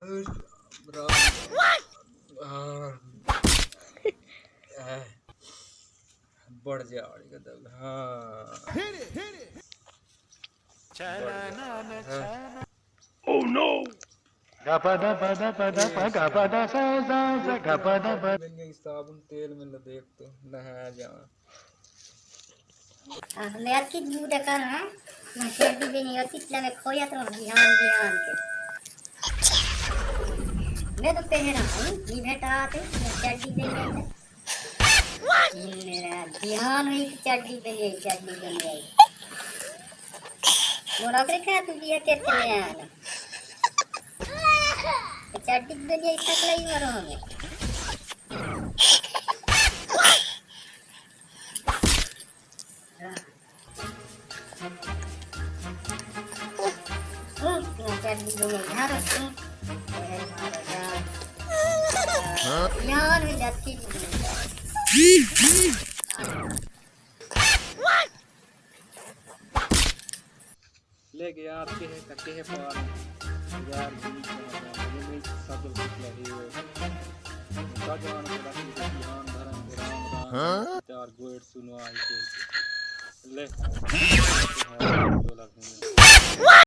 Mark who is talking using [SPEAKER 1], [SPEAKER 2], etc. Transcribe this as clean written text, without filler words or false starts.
[SPEAKER 1] बढ़ जाएगा तब। हाँ
[SPEAKER 2] Oh no! Gapada pada pada pada gapada sa sa sa gapada pada.
[SPEAKER 1] साबुन तेल में लदेख तो नहा जा।
[SPEAKER 3] ले की दूध कर है मैं फिर भी नहीं होती इतना में खोया तो बिहान बिहान के मैं तो पहन रहा हूँ ये बेटा आते चड्डी पे मेरा बिहान हुई चड्डी पे गई मोरा पे क्या तू भी के चले आना चड्डी पे ये सकला ही मरोगे चड्डी पे यार यार में जाती
[SPEAKER 1] लेके आते हैं कटे हैं पार यार ये सब कुछ लगे हुए का जवान को रखी ध्यान धर्म राम राम चार गोइड सुनो आई के ले